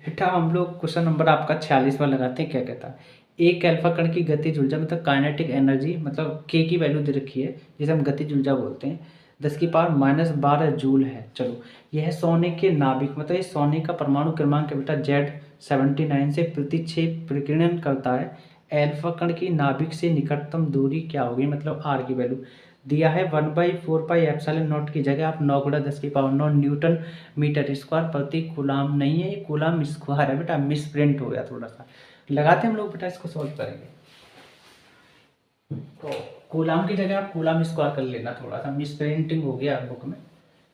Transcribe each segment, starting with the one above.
बेटा हम लोग क्वेश्चन नंबर आपका 46 में लगाते हैं। क्या कहता है, एक अल्फा कण की गतिज ऊर्जा मतलब काइनेटिक एनर्जी मतलब के की वैल्यू दे रखी है जिसे हम गतिज ऊर्जा बोलते हैं, 10⁻⁻12 जूल है। चलो यह सोने के नाभिक मतलब इस सोने का परमाणु क्रमांक बेटा Z79 से प्रतिच्छेद प्रकीर्णन करता है। अल्फा कण की नाभिक से निकटतम दूरी क्या होगी मतलब आर की वैल्यू दिया है 1/4πε0 की जगह आप 9×10⁹ न्यूटन मीटर स्क्वायर प्रति कूलाम नहीं है, ये कूलाम स्क्वायर है बेटा, मिस प्रिंट हो गया थोड़ा सा। लगाते हम लोग बेटा इसको सॉल्व करेंगे। तो कूलाम की जगह आप कूलाम स्क्वायर कर लेना, थोड़ा सा मिस प्रिंटिंग हो गया बुक में।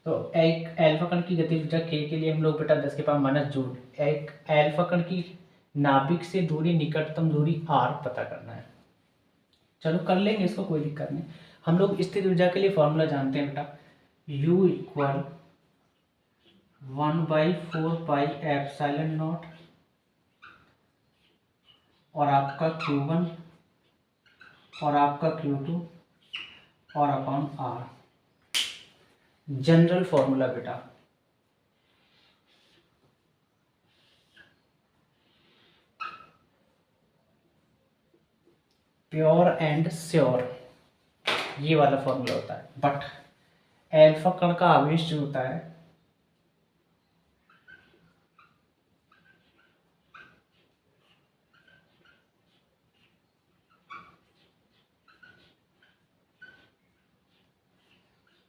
तो एक अल्फा कण की गतिज ऊर्जा के लिए हम लोग बेटा 10⁻⁻ जूल, एक अल्फा कण की नाभिक से दूरी निकटतम दूरी आर पता करना है। चलो कर लेंगे इसको, कोई दिक्कत नहीं। हम लोग स्थिर ऊर्जा के लिए फॉर्मूला जानते हैं बेटा, U = 1/4πε0 और आपका Q1 और आपका Q2 और अपॉन R। जनरल फॉर्मूला बेटा, प्योर एंड श्योर ये वाला फॉर्मूला होता है। बट अल्फा कण का आवेश जो होता है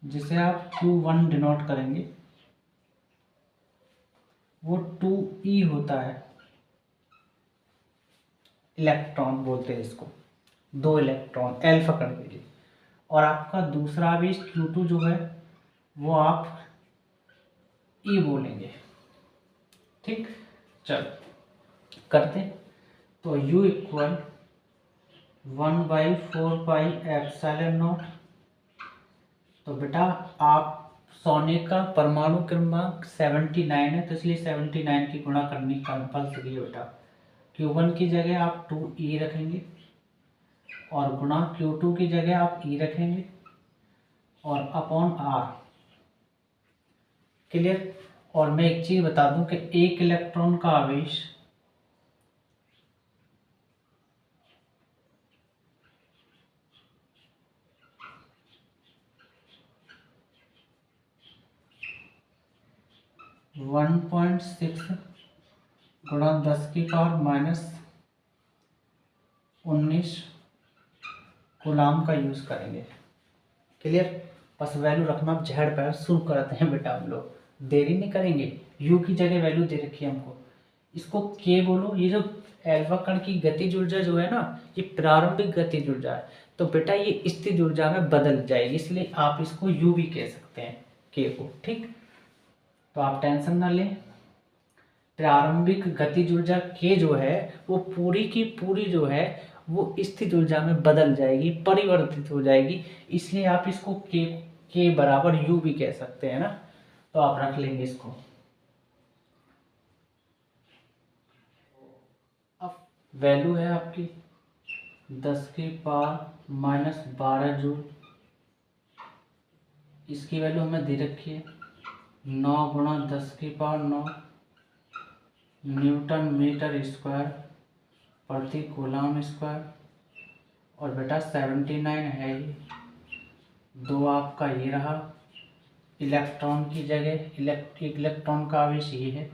जिसे आप Q1 डिनोट करेंगे वो 2e होता है, इलेक्ट्रॉन बोलते हैं इसको, 2 इलेक्ट्रॉन अल्फा कण के लिए। और आपका दूसरा आवेश Q2 जो है वो आप E बोलेंगे। ठीक, चलो करते हैं। तो U = 1/4πε0। तो बेटा आप सोने का परमाणु क्रमांक 79 है तो इसलिए 79 की गुणा करनी कंपल्सरी है बेटा। Q1 की जगह आप 2e रखेंगे और गुणा Q2 की जगह आप e रखेंगे और अपॉन r। क्लियर। और मैं एक चीज बता दूं कि एक इलेक्ट्रॉन का आवेश वन पॉइंट सिक्स गुणा 10⁻⁻19 कूलाम का यूज करेंगे। क्लियर। बस वैल्यू रखना, आप झड़ पैर शुरू करते हैं बेटा। हम लोग देरी नहीं करेंगे। यू की जगह वैल्यू दे रखी है हमको, इसको के बोलो। ये जो अल्फा कण की गतिज ऊर्जा जो है ना, ये प्रारंभिक गतिज ऊर्जा है। तो बेटा ये स्थिर ऊर्जा में बदल जाएगी, इसलिए आप इसको यू भी कह सकते हैं के को। ठीक, तो आप टेंशन ना लें। प्रारंभिक गतिज ऊर्जा के जो है वो पूरी की पूरी जो है वो स्थिर ऊर्जा में बदल जाएगी, परिवर्तित हो जाएगी। इसलिए आप इसको के बराबर यू भी कह सकते हैं ना। तो आप रख लेंगे इसको। अब वैल्यू है आपकी 10⁻⁻12 जूल। इसकी वैल्यू हमें दे रखी है 9×10⁻9 न्यूटन मीटर स्क्वायर प्रति कूलाम स्क्वायर। और बेटा 79 है ये, 2 आपका ये रहा। इलेक्ट्रॉन की जगह इलेक्ट्रॉन का आवेश ये है,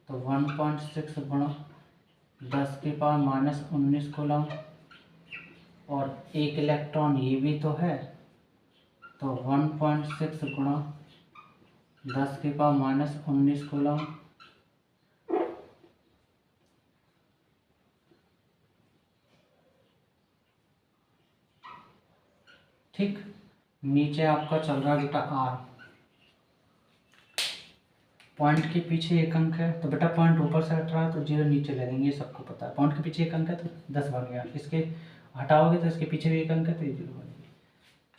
तो 1.6 गुणा 10⁻⁻19 कूलाम। और एक इलेक्ट्रॉन ये भी तो है, तो 1.6 गुणा 10⁻⁻19 कूलाम। ठीक, नीचे आपका चल रहा है बेटा आर। पॉइंट के पीछे एक अंक है, तो बेटा पॉइंट ऊपर से हट रहा है तो 0 नीचे लगेंगे, ये सबको पता है। पॉइंट के पीछे एक अंक है तो 10 बन गया, इसके हटाओगे तो इसके पीछे भी एक अंक है तो ये 0 बनेगी।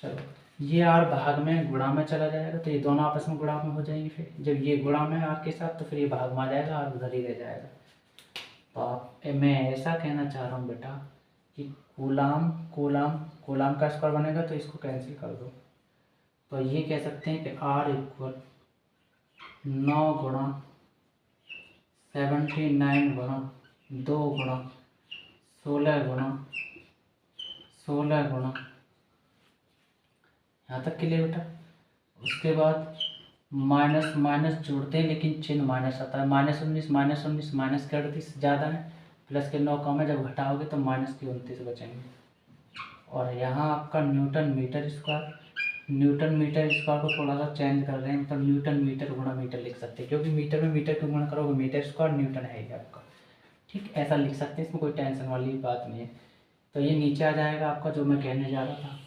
चलो ये आर भाग में गुणा में चला जाएगा, तो ये दोनों आपस में गुणा में हो जाएंगे। फिर जब ये गुणा में आर के साथ तो फिर ये भाग में आ जाएगा, आर उधर ही रह जाएगा। तो आप मैं ऐसा कहना चाह रहा हूँ बेटा कि कूलाम कूलाम कूलाम का स्क्वायर बनेगा तो इसको कैंसिल कर दो। तो ये कह सकते हैं कि R = 9 गुणा 79 गुणा 2 गुणा 16 गुणा 16 गुणा, यहाँ तक क्लियर बेटा। उसके बाद माइनस माइनस जोड़ते हैं लेकिन चिन्ह माइनस आता है, -19 माइनस के 38 ज़्यादा है, प्लस के 9 कम है, जब घटाओगे तो माइनस के 29 बचेंगे। और यहाँ आपका न्यूटन मीटर स्क्वायर को थोड़ा सा चेंज कर रहे हैं, मतलब न्यूटन मीटर गुणा मीटर लिख सकते हैं, क्योंकि मीटर में मीटर क्यों गुणा करोगे, मीटर स्क्वायर न्यूटन है ये आपका, ठीक, ऐसा लिख सकते हैं, इसमें कोई टेंशन वाली बात नहीं है। तो ये नीचे आ जाएगा आपका जो मैं कहने जा रहा था।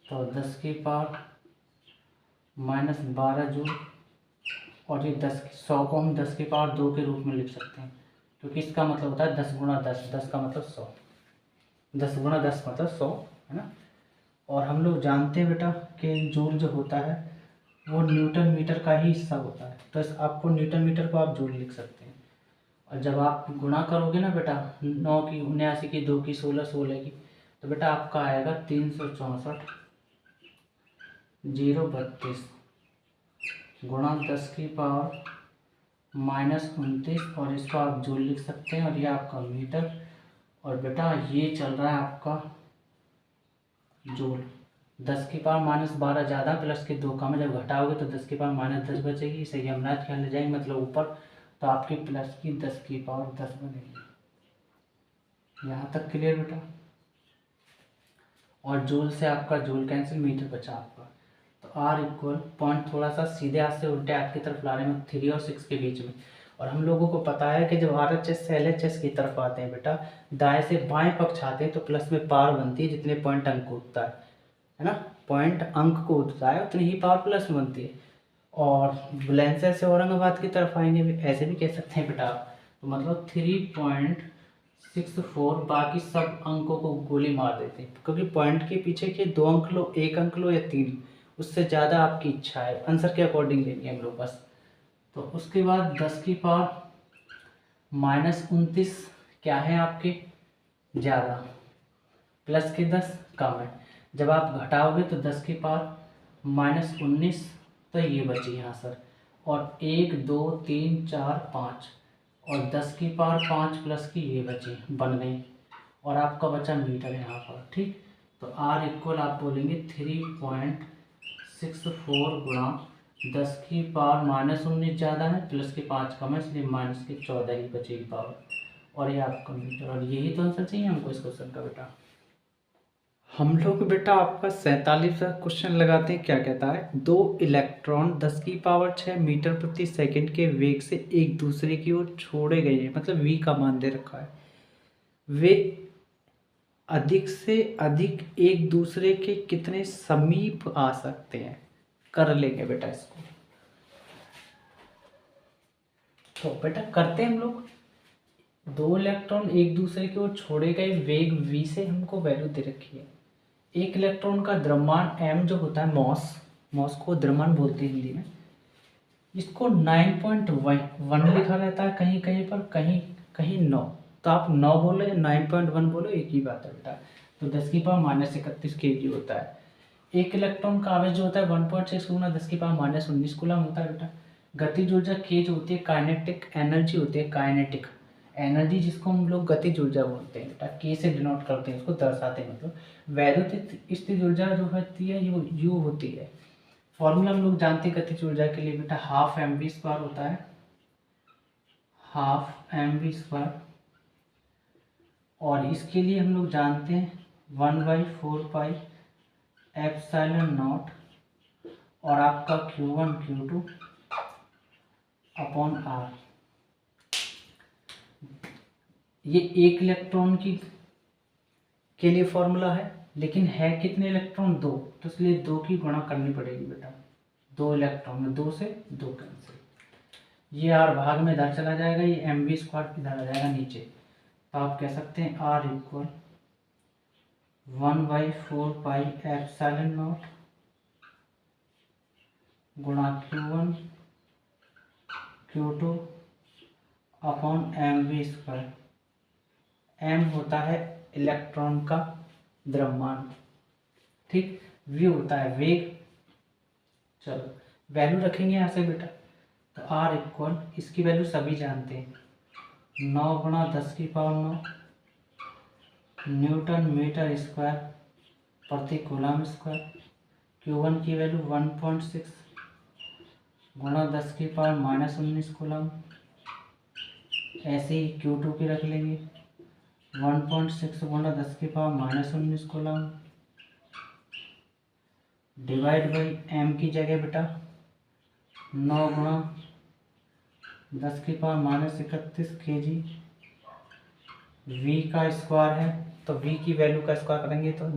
तो 10 की पावर -12 जूल, और ये 100 को हम 10 की पावर 2 के रूप में लिख सकते हैं, क्योंकि इसका मतलब होता है 10 गुणा 10, 10 का मतलब 100, 10 गुणा 10 मतलब 100, है ना। और हम लोग जानते हैं बेटा कि जूल जो होता है वो न्यूटन मीटर का ही हिस्सा होता है, तो आपको न्यूटन मीटर को आप जूल लिख सकते हैं। और जब आप गुणा करोगे ना बेटा 9 की 79 की 2 की 16 16 की, तो बेटा आपका आएगा 364,032 गुणा 10 की पावर -29, और इसको आप जूल लिख सकते हैं, और ये आपका मीटर। और बेटा ये चल रहा है आपका जूल, 10 की पावर -12 ज़्यादा, प्लस के 2 कम है, जब घटाओगे तो 10 की पावर -10 बचेगी, इसे यमराज ख्याल ले जाएंगे मतलब ऊपर, तो आपके प्लस की 10 की पावर 10 बनेगी। यहाँ तक क्लियर बेटा। और जूल से आपका जूल कैंसिल, मीटर बचा आपका। तो R इक्वल पॉइंट थोड़ा सा सीधे हाथ से उल्टे हाथ की तरफ ला रहे हैं 3 और 6 के बीच में। और हम लोगों को पता है कि जब RHS से LHS की तरफ आते हैं बेटा, दाएं से बाएं पक्ष आते हैं तो प्लस में पावर बनती है, जितने पॉइंट अंक कूदता है ना, पॉइंट अंक कूदता है उतनी ही पावर प्लस में बनती है। और बुलंदशहर से औरंगाबाद की तरफ आएंगे भी, ऐसे भी कह सकते हैं बेटा आप, तो मतलब 3.64, बाकी सब अंकों को गोली मार देते हैं, क्योंकि पॉइंट के पीछे के 2 अंक लो, 1 अंक लो या 3, उससे ज़्यादा आपकी इच्छा है, आंसर के अकॉर्डिंग लेंगे हम लोग बस। तो उसके बाद 10 की पावर -29 क्या है आपके ज़्यादा, प्लस के 10 कम है, जब आप घटाओगे तो 10 की पावर -19, तो ये बची यहाँ सर, और 1 2 3 4 5, और 10 की पावर 5 प्लस की ये बची, बन गई, और आपका बचा मीटर यहाँ पर, ठीक। तो R इक्वल आप बोलेंगे 3.64 गुणा 10 की पावर -19 ज़्यादा है, प्लस के 5 कम है, इसलिए माइनस की 14 ही बचेगी पावर, और ये आपका मीटर। और यही तो आंसर चाहिए हमको इस क्वेश्चन का बेटा। हम लोग बेटा आपका 47वां क्वेश्चन लगाते हैं, क्या कहता है, 2 इलेक्ट्रॉन 10 की पावर 6 मीटर प्रति सेकंड के वेग से एक दूसरे की ओर छोड़े गए हैं, मतलब v का मान दे रखा है, वे अधिक से अधिक एक दूसरे के कितने समीप आ सकते हैं, कर लेंगे बेटा इसको। तो बेटा करते हैं हम लोग, 2 इलेक्ट्रॉन एक दूसरे की ओर छोड़े गए वेग v से हमको वैल्यू दे रखी है। एक इलेक्ट्रॉन का द्रव्यमान m जो होता है, मॉस को द्रव्यमान बोलते हैं हिंदी में, इसको 9.1 लिखा रहता है कहीं कहीं पर, कहीं कहीं 9, तो आप 9 बोलो या 9.1 बोलो, एक ही बात है बेटा। तो 10 की पावर -31 kg होता है। एक इलेक्ट्रॉन का आवेश जो होता है 1.6 गुना 10 की पावर -19 कूलम होता है बेटा। गतिज ऊर्जा k जो होती है, काइनेटिक एनर्जी होती है, काइनेटिक एनर्जी जिसको हम लोग गतिज ऊर्जा बोलते हैं बेटा, k से डिनोट करते हैं, उसको दर्शाते हैं। मतलब वैद्युत स्थिर ऊर्जा जो होती है ये u होती है। फॉर्मूला हम लोग जानते हैं गतिज ऊर्जा के लिए बेटा, 12mv² होता है, 12mv²। और इसके लिए हम लोग जानते हैं 1/4 एप्सिलॉन नॉट, और आपका Q1 Q2 अपॉन R। ये एक इलेक्ट्रॉन की के लिए फॉर्मूला है, लेकिन है कितने इलेक्ट्रॉन, 2, तो इसलिए 2 की गुणा करनी पड़ेगी बेटा, 2 इलेक्ट्रॉन में 2 से 2 कैंसिल, ये R भाग में इधर चला जाएगा, ये mv² इधर आ जाएगा नीचे। तो आप कह सकते हैं R इक्वल 1/4 एप्सिलॉन नॉट गुणा Q1 Q2 upon mv²। m होता है इलेक्ट्रॉन का द्रव्यमान, ठीक, v होता है वेग। चलो वैल्यू रखेंगे यहाँ से बेटा, तो तो आर इक्वल, इसकी वैल्यू सभी जानते हैं, 9 गुणा 10⁻9 न्यूटन मीटर स्क्वायर प्रति कूलम स्क्वायर। Q1 की वैल्यू 1.6 गुणा 10⁻−19 कूलम। ऐसे ही Q2 की रख लेंगे 1.6 गुणा 10⁻−19 कूलम डिवाइड बाई m की जगह बेटा 9 गुणा 10⁻−31 kg। v का स्क्वायर है तो v की वैल्यू का स्क्वायर करेंगे तो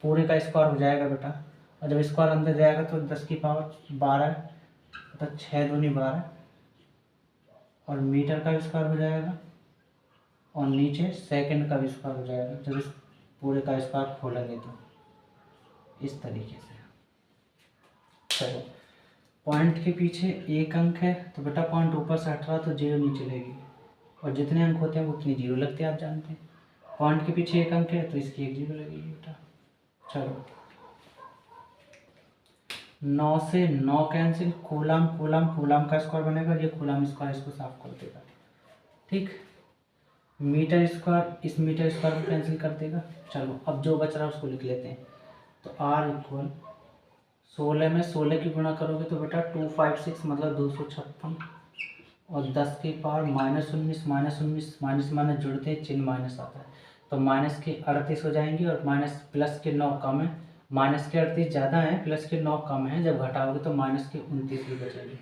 पूरे का स्क्वायर हो जाएगा बेटा, और जब स्क्वायर अंदर जाएगा तो 10⁻12 तो 6 दूनी 12, और मीटर का स्क्वायर हो जाएगा, और नीचे सेकंड का भी स्क्वायर हो जाएगा जब इस पूरे का स्क्वायर खोलेंगे तो इस तरीके से। चलो, पॉइंट के पीछे एक अंक है तो बेटा पॉइंट ऊपर से हट रहा तो जीरो नीचे लगेगी, और जितने अंक होते हैं उतनी जीरो लगते हैं, आप जानते हैं। पॉइंट के पीछे एक अंक है तो इसकी एक जीरो लगेगी बेटा। चलो, 9 से 9 कैंसिल, कूलम कूलम कूलम का स्क्वायर बनेगा, ये कूलम स्क्वायर इसको साफ कर देगा, ठीक। मीटर स्क्वायर इस मीटर स्क्वायर को कैंसिल कर देगा। चलो, अब जो बच रहा है उसको लिख लेते हैं। तो आर इक्वल 16 में 16 की गुणा करोगे तो बेटा 256 मतलब 256, और 10⁻−19 माइनस माइनस जुड़ते हैं, चिन्ह माइनस आता है तो माइनस के 38 हो जाएंगे, और माइनस प्लस के 9 कम है, माइनस के 38 ज़्यादा है, प्लस के 9 कम है, जब घटाओगे तो माइनस के 29 ही बचेगी,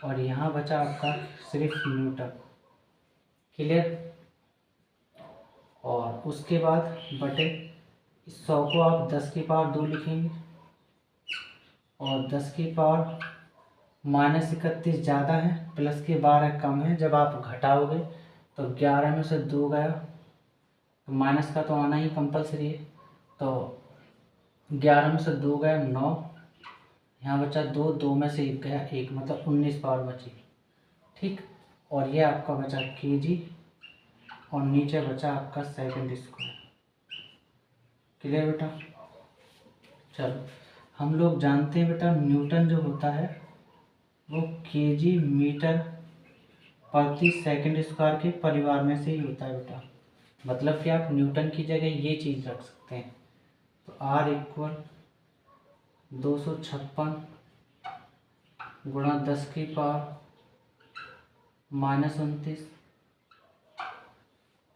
और यहाँ बचा आपका सिर्फ न्यूटन। क्लियर। और उसके बाद बटे 100 को आप 10⁻2 लिखेंगे, और 10⁻−31 ज़्यादा है, प्लस के 12 कम है, जब आप घटाओगे तो 11 में से 2 गया तो माइनस का तो आना ही कंपलसरी है, तो 11 में से 2 गया 9, यहाँ बचा 2, 2 में से 1 गया 1, मतलब 19 पावर बची, ठीक। और ये आपका बचा kg, और नीचे बचा आपका सेकंड स्क्वायर। क्लियर बेटा। चलो, हम लोग जानते हैं बेटा न्यूटन जो होता है वो kg मीटर प्रति सेकंड स्क्वायर के परिवार में से ही होता है बेटा, मतलब कि आप न्यूटन की जगह ये चीज़ रख सकते हैं। तो R इक्वल 256 गुणा 10⁻−29।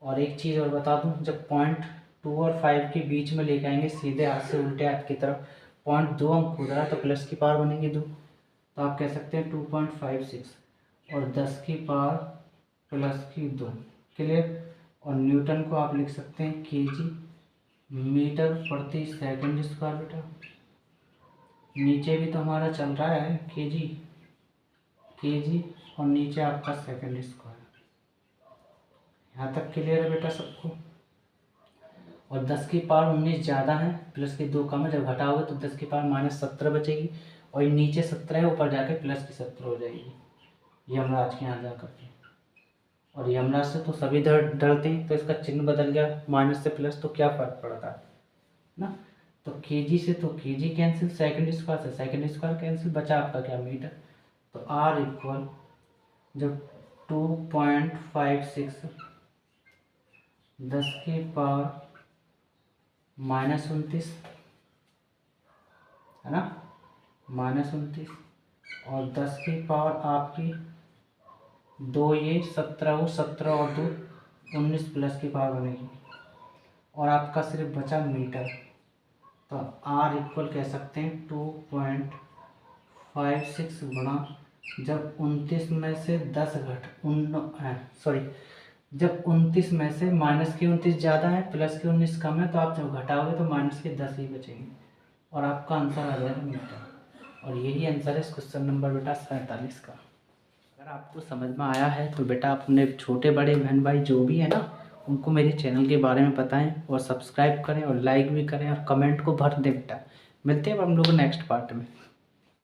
और एक चीज़ और बता दूं, जब पॉइंट 2 और 5 के बीच में लेके आएंगे सीधे हाथ से उल्टे हाथ की तरफ, पॉइंट 2 अंक हो रहा है तो प्लस की पावर बनेंगे 2, तो आप कह सकते हैं 2.56 और 10 की पावर प्लस की 2। क्लियर। और न्यूटन को आप लिख सकते हैं kg मीटर प्रति सेकंड स्क्वायर बेटा, नीचे भी तो हमारा चल रहा है kg और नीचे आपका सेकंड स्क्वायर। यहाँ तक क्लियर है बेटा सबको। और 10 की पावर 19 ज़्यादा है, प्लस की 2 कम है, जब घटाओगे तो 10 की पावर -17 बचेगी, और ये नीचे 17 है, ऊपर जाके प्लस की 17 हो जाएगी यमराज के यहाँ जा करके। और यमराज से तो सभी डरते हैं, तो इसका चिन्ह बदल गया माइनस से प्लस, तो क्या फ़र्क पड़ता है ना। तो kg से तो kg कैंसिल, सेकंड स्क्वायर से सेकंड स्क्वायर कैंसिल, बचा आपका क्या मीटर। तो R इक्वल जब 2.56 10 की पावर -29 है ना, -29, और 10 की पावर आपकी 2, ये 17 हो, 17 और 2 19 प्लस की पावर बनेगी, और आपका सिर्फ बचा मीटर। तो R इक्वल कह सकते हैं 2.56 गुणा, जब 29 में से 10 जब 29 में से माइनस के 29 ज़्यादा है, प्लस के 19 कम है, तो आप जब घटाओगे तो माइनस के 10 ही बचेंगे, और आपका आंसर आ जाएगा मीटर। और यही आंसर है इस क्वेश्चन नंबर बेटा 47 का। अगर आपको समझ में आया है तो बेटा अपने छोटे बड़े बहन भाई जो भी है ना, उनको मेरे चैनल के बारे में बताएं, और सब्सक्राइब करें, और लाइक भी करें, और कमेंट को भर दें बेटा। मिलते हैं अब हम लोग नेक्स्ट पार्ट में।